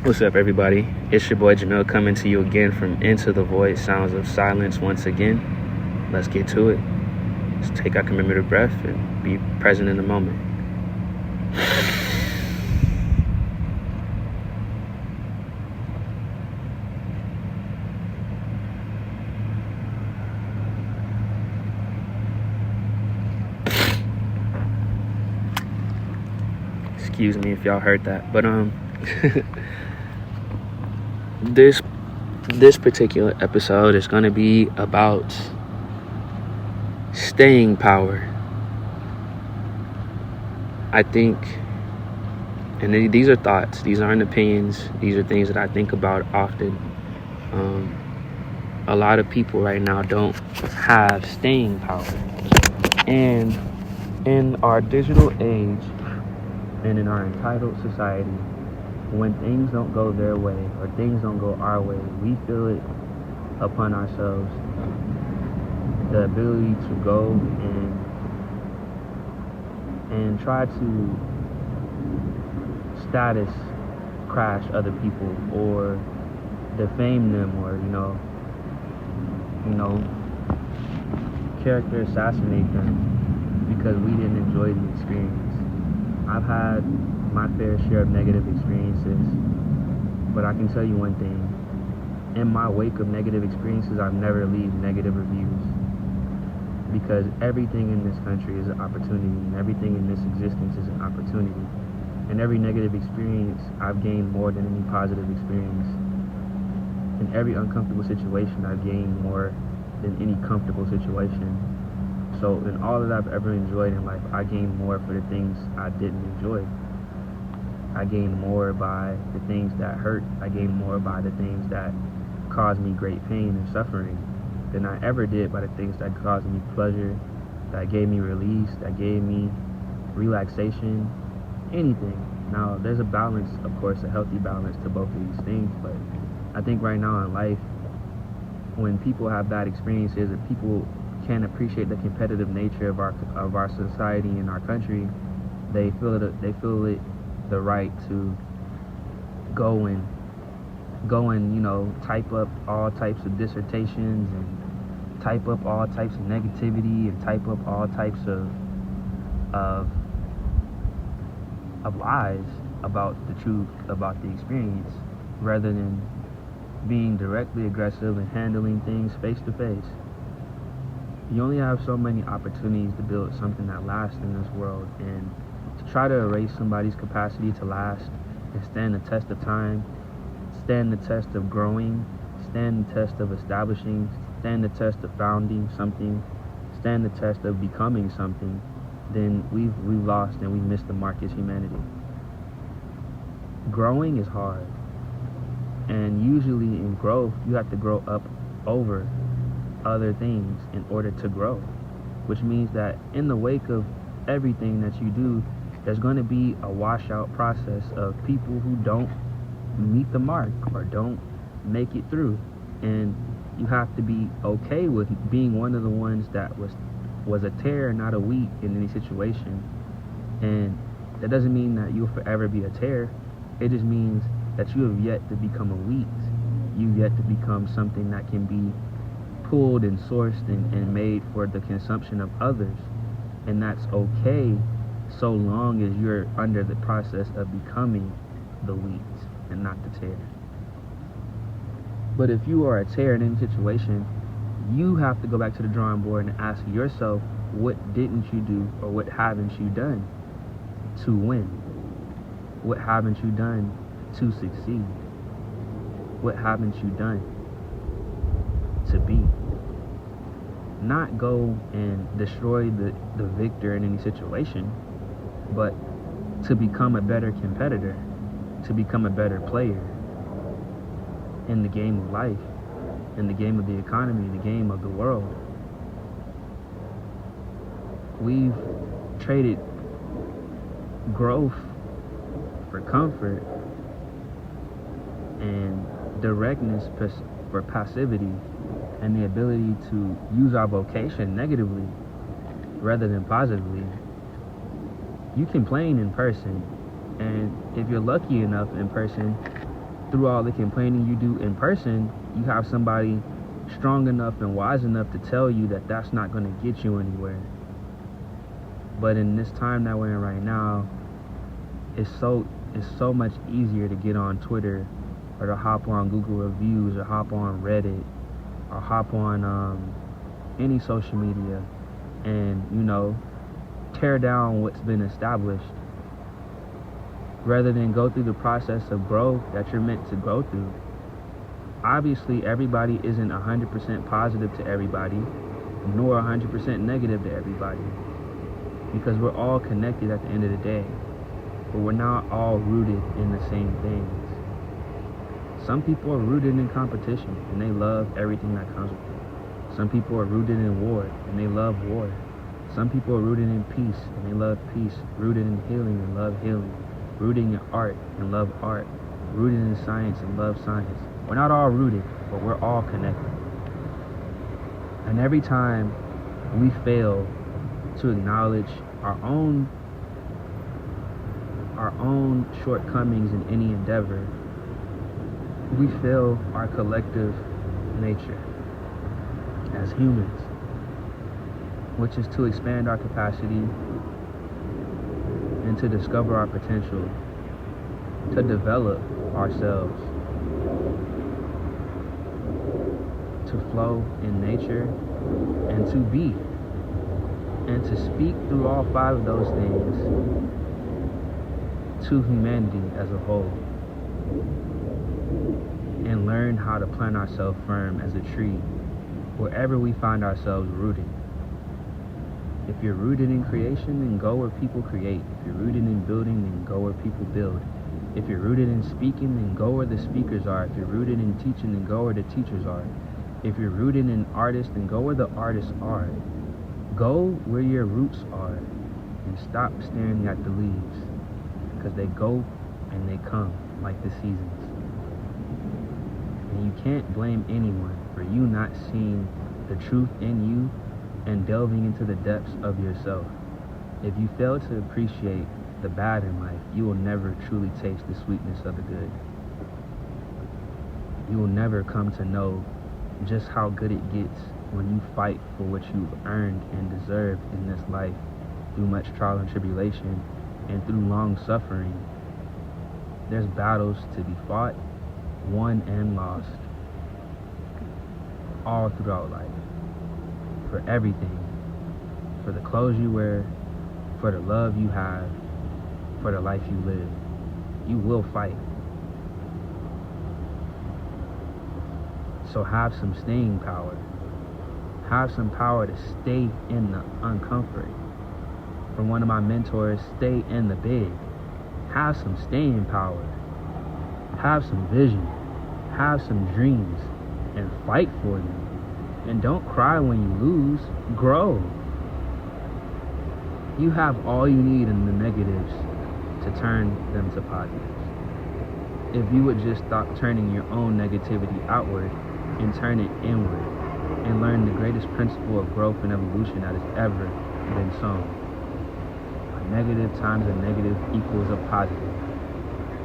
What's up, everybody? It's your boy Jamil coming to you again from Into the Void Sounds of Silence once again. Let's get to it. Let's take our commemorative breath and be present in the moment. Excuse me if y'all heard that, but this particular episode is going to be about staying power. I think, and these are thoughts, these aren't opinions, these are things that I think about often. A lot of people right now don't have staying power, and in our digital age and in our entitled society, when things don't go their way or things don't go our way, we feel it upon ourselves the ability to go and try to status crash other people or defame them or character assassinate them because we didn't enjoy the experience. I've had my fair share of negative experiences, but I can tell you one thing. In my wake of negative experiences, I've never leave negative reviews, because everything in this country is an opportunity, and everything in this existence is an opportunity. And every negative experience, I've gained more than any positive experience. In every uncomfortable situation, I've gained more than any comfortable situation. So in all that I've ever enjoyed in life, I gained more for the things I didn't enjoy. I gained more by the things that hurt. I gained more by the things that caused me great pain and suffering than I ever did by the things that caused me pleasure, that gave me release, that gave me relaxation, anything. Now, there's a balance, of course, a healthy balance to both of these things, but I think right now in life, when people have bad experiences and people can't appreciate the competitive nature of our society and our country, they feel it the right to go and type up all types of dissertations and type up all types of negativity and type up all types of lies about the truth, about the experience, rather than being directly aggressive and handling things face to face. You only have so many opportunities to build something that lasts in this world, and to try to erase somebody's capacity to last and stand the test of time, stand the test of growing, stand the test of establishing, stand the test of founding something, stand the test of becoming something, then we've lost and we've missed the mark as humanity. Growing is hard, and usually in growth, you have to grow up over other things in order to grow, which means that in the wake of everything that you do, there's going to be a washout process of people who don't meet the mark or don't make it through, and you have to be okay with being one of the ones that was a tear, not a wheat in any situation. And that doesn't mean that you'll forever be a tear. It just means that you have yet to become a wheat. You've yet to become something that can be pulled and sourced and made for the consumption of others. And that's okay so long as you're under the process of becoming the wheat and not the tear. But if you are a tear in any situation, you have to go back to the drawing board and ask yourself, what didn't you do or what haven't you done to win? What haven't you done to succeed? What haven't you done to be? Not go and destroy the victor in any situation, but to become a better competitor, to become a better player in the game of life, in the game of the economy, the game of the world. We've traded growth for comfort and directness for passivity, and the ability to use our vocation negatively rather than positively. You complain in person, and if you're lucky enough in person, through all the complaining you do in person, you have somebody strong enough and wise enough to tell you that that's not going to get you anywhere. But in this time that we're in right now, it's so much easier to get on Twitter, or to hop on Google Reviews, or hop on Reddit, or hop on any social media and, you know, tear down what's been established, rather than go through the process of growth that you're meant to go through. Obviously, everybody isn't 100% positive to everybody, nor 100% negative to everybody, because we're all connected at the end of the day, but we're not all rooted in the same things. Some people are rooted in competition, and they love everything that comes with it. Some people are rooted in war, and they love war. Some people are rooted in peace, and they love peace. Rooted in healing, and love healing. Rooted in art, and love art. Rooted in science, and love science. We're not all rooted, but we're all connected. And every time we fail to acknowledge our own shortcomings in any endeavor, we fail our collective nature as humans, which is to expand our capacity and to discover our potential, to develop ourselves, to flow in nature, and to be, and to speak through all five of those things to humanity as a whole, and learn how to plant ourselves firm as a tree wherever we find ourselves rooted. If you're rooted in creation, then go where people create. If you're rooted in building, then go where people build. If you're rooted in speaking, then go where the speakers are. If you're rooted in teaching, then go where the teachers are. If you're rooted in artists, then go where the artists are. Go where your roots are, and stop staring at the leaves, because they go and they come like the seasons. And you can't blame anyone for you not seeing the truth in you and delving into the depths of yourself. If you fail to appreciate the bad in life, you will never truly taste the sweetness of the good. You will never come to know just how good it gets when you fight for what you've earned and deserved in this life through much trial and tribulation and through long suffering. There's battles to be fought, won, and lost all throughout life. For everything. For the clothes you wear, for the love you have, for the life you live. You will fight. So have some staying power. Have some power to stay in the uncomfort. From one of my mentors, stay in the big. Have some staying power. Have some vision. Have some dreams. And fight for them. And don't cry when you lose. Grow. You have all you need in the negatives to turn them to positives. If you would just stop turning your own negativity outward and turn it inward, and learn the greatest principle of growth and evolution that has ever been sown. A negative times a negative equals a positive.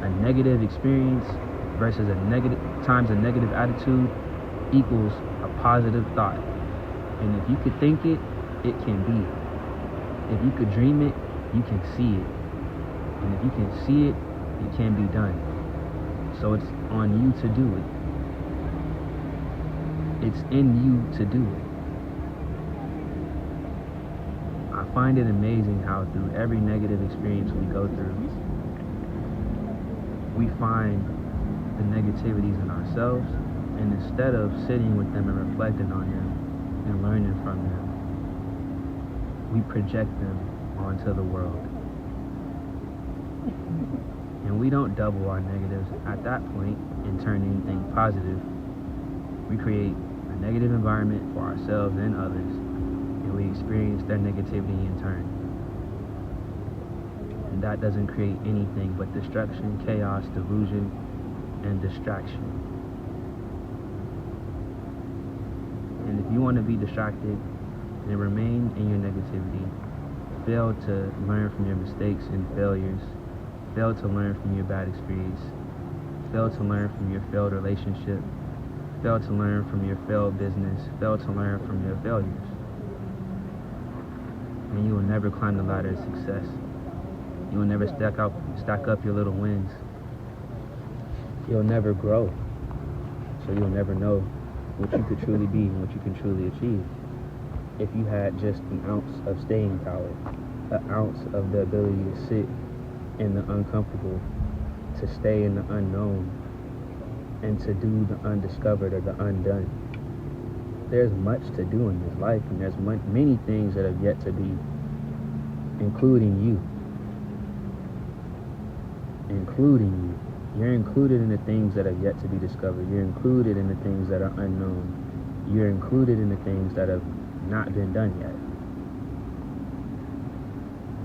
A negative experience versus a negative times a negative attitude equals a positive thought. And if you could think it, it can be. If you could dream it, you can see it. And if you can see it, it can be done. So it's on you to do it. It's in you to do it. I find it amazing how through every negative experience we go through, we find the negativities in ourselves, and instead of sitting with them and reflecting on them and learning from them, we project them onto the world. And we don't double our negatives at that point and turn anything positive. We create a negative environment for ourselves and others, and we experience their negativity in turn. And that doesn't create anything but destruction, chaos, delusion, and distraction. And if you want to be distracted and remain in your negativity, fail to learn from your mistakes and failures, fail to learn from your bad experience, fail to learn from your failed relationship, fail to learn from your failed business, fail to learn from your failures. And you will never climb the ladder of success. You will never stack up your little wins. You'll never grow. So you'll never know what you could truly be and what you can truly achieve. If you had just an ounce of staying power, an ounce of the ability to sit in the uncomfortable, to stay in the unknown, and to do the undiscovered or the undone. There's much to do in this life, and there's many things that have yet to be, including you. Including you. You're included in the things that have yet to be discovered. You're included in the things that are unknown. You're included in the things that have not been done yet.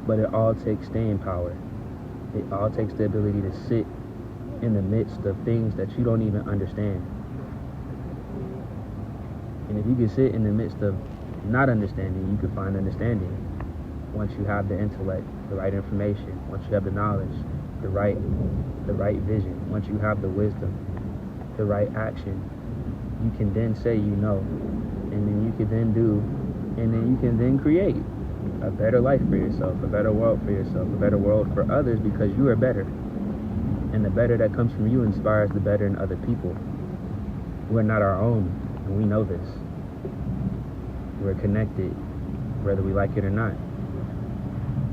But it all takes staying power. It all takes the ability to sit in the midst of things that you don't even understand. And if you can sit in the midst of not understanding, you can find understanding. Once you have the intellect, the right information, once you have the knowledge, the right vision, once you have the wisdom, the right action, you can then say you know, and then you can then do, and then you can then create a better life for yourself, a better world for yourself, a better world for others, because you are better. And the better that comes from you inspires the better in other people. We're not our own, and we know this. We're connected, whether we like it or not.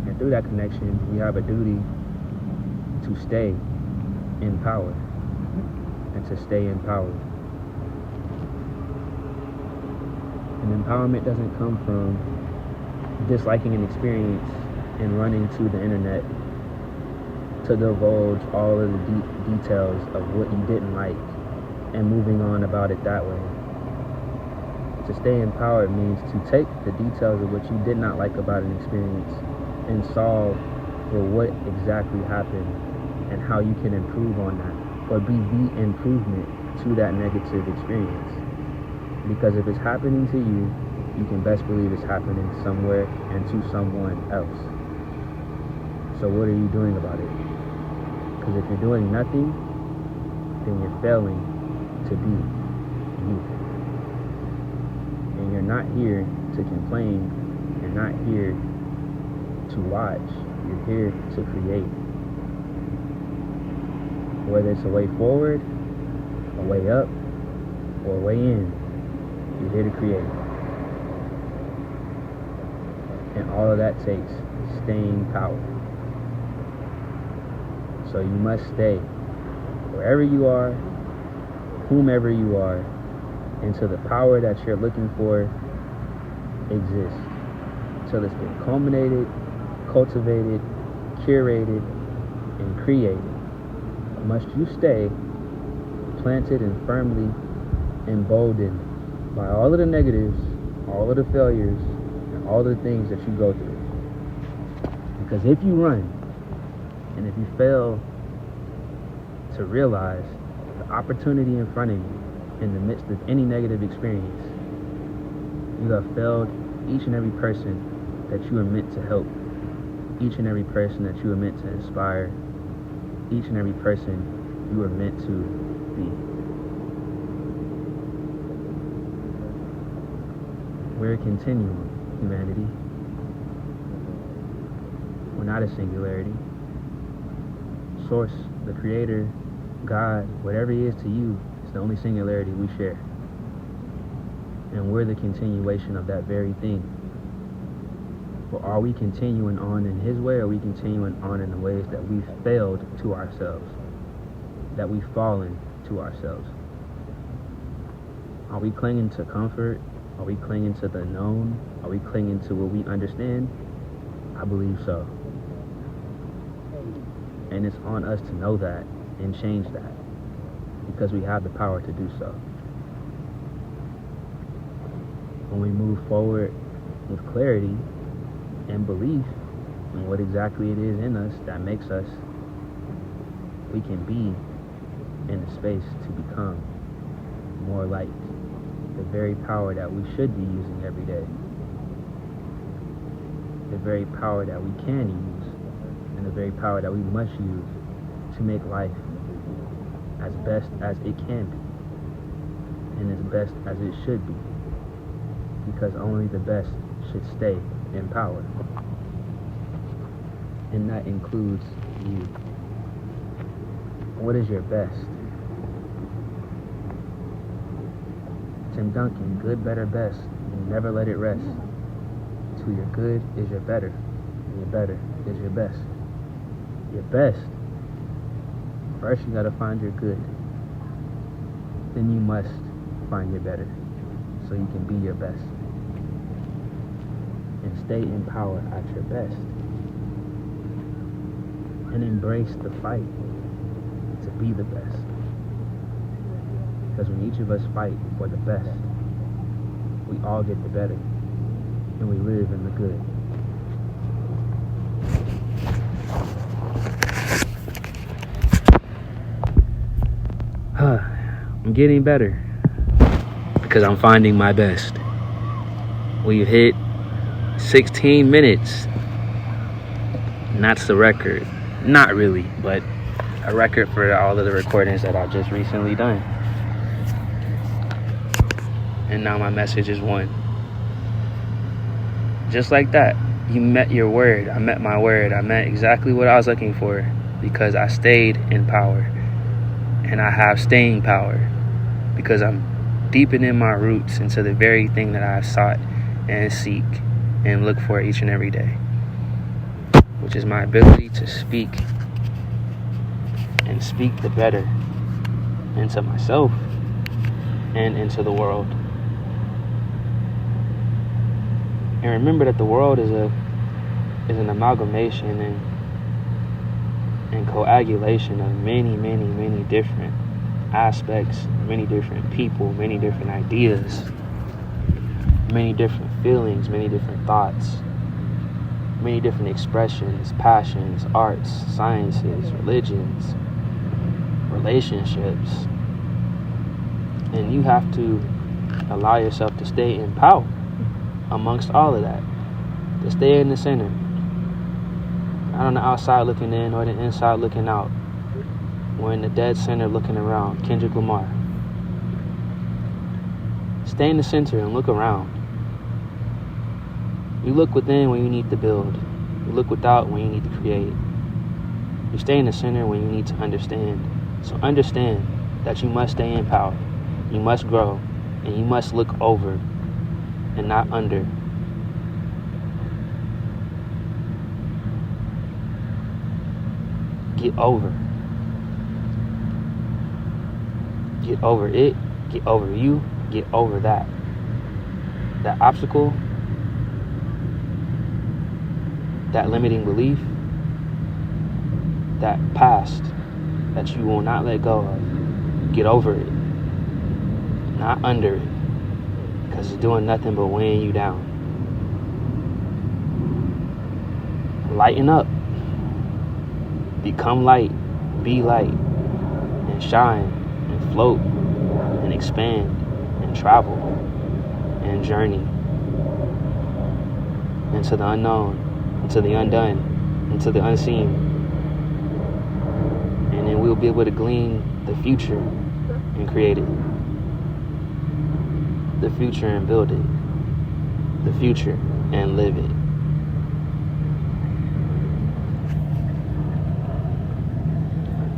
And through that connection, we have a duty to stay in power and to stay empowered. And empowerment doesn't come from disliking an experience and running to the internet to divulge all of the details of what you didn't like and moving on about it that way. To stay empowered means to take the details of what you did not like about an experience and solve for what exactly happened and how you can improve on that, or be the improvement to that negative experience. Because if it's happening to you, you can best believe it's happening somewhere and to someone else. So what are you doing about it? Because if you're doing nothing, then you're failing to be you. And you're not here to complain. You're not here to watch. You're here to create. Whether it's a way forward, a way up, or a way in, you're here to create. And all of that takes staying power. So you must stay wherever you are, whomever you are, until the power that you're looking for exists. Until it's been culminated, cultivated, curated, and created. Must you stay planted and firmly emboldened by all of the negatives, all of the failures, and all the things that you go through. Because if you run, and if you fail to realize the opportunity in front of you in the midst of any negative experience, you have failed each and every person that you are meant to help, each and every person that you are meant to inspire, each and every person you are meant to be. We're a continuum, humanity. We're not a singularity. Source, the creator, God, whatever he is to you, is the only singularity we share. And we're the continuation of that very thing. But are we continuing on in his way, or are we continuing on in the ways that we've failed to ourselves, that we've fallen to ourselves? Are we clinging to comfort? Are we clinging to the known? Are we clinging to what we understand? I believe so. And it's on us to know that and change that, because we have the power to do so. When we move forward with clarity and belief in what exactly it is in us that makes us, we can be in a space to become more like the very power that we should be using every day, the very power that we can use, and the very power that we must use to make life as best as it can be and as best as it should be, because only the best should stay in power, and that includes you. What is your best? Tim Duncan, good, better, best. You never let it rest. To your good is your better, and your better is your best. Your best. First you gotta find your good. Then you must find your better, so you can be your best. And stay in power at your best. And embrace the fight to be the best. Because when each of us fight for the best, we all get the better, and we live in the good. I'm getting better because I'm finding my best. We've hit 16 minutes. And that's the record. Not really, but a record for all of the recordings that I've just recently done. And now my message is one. Just like that, you met your word. I met my word. I met exactly what I was looking for because I stayed in power. And I have staying power because I'm deepening my roots into the very thing that I've sought and seek and look for each and every day, which is my ability to speak and speak the better into myself and into the world. And remember that the world is an amalgamation and coagulation of many, many, many different aspects, many different people, many different ideas, many different feelings, many different thoughts, many different expressions, passions, arts, sciences, religions, relationships. And you have to allow yourself to stay in power amongst all of that, to stay in the center, not on the outside looking in or the inside looking out. We're in the dead center looking around. Kendrick Lamar. Stay in the center and look around. You look within when you need to build. You look without when you need to create. You stay in the center when you need to understand. So understand that you must stay in power. You must grow. And you must look over and not under. Get over. Get over it. Get over you. Get over that. That obstacle. That limiting belief. That past that you will not let go of. Get over it. Not under it. Because it's doing nothing but weighing you down. Lighten up. Become light. Be light. And shine. And float. And expand. And travel. And journey. Into the unknown. Into the undone. Into the unseen. And then we'll be able to glean the future and create it. The future and build it. The future and live it.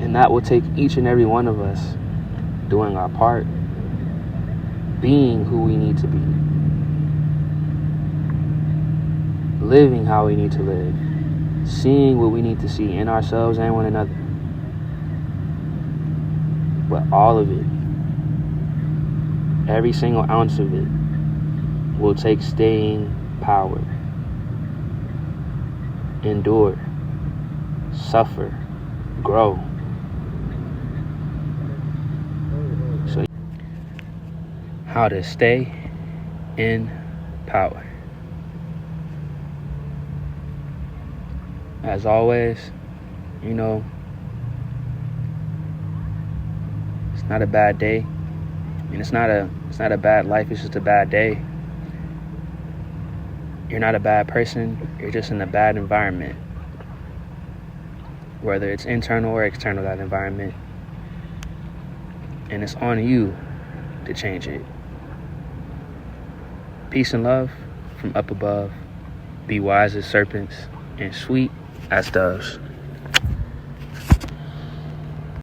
And that will take each and every one of us doing our part, being who we need to be, living how we need to live, seeing what we need to see in ourselves and one another. But all of it, every single ounce of it, will take staying power. Endure. Suffer. Grow. So, how to stay in power. As always, you know, it's not a bad day. I mean, it's not a bad life, it's just a bad day. You're not a bad person, you're just in a bad environment. Whether it's internal or external, that environment. and it's on you to change it. Peace and love from up above. Be wise as serpents and sweet as doves.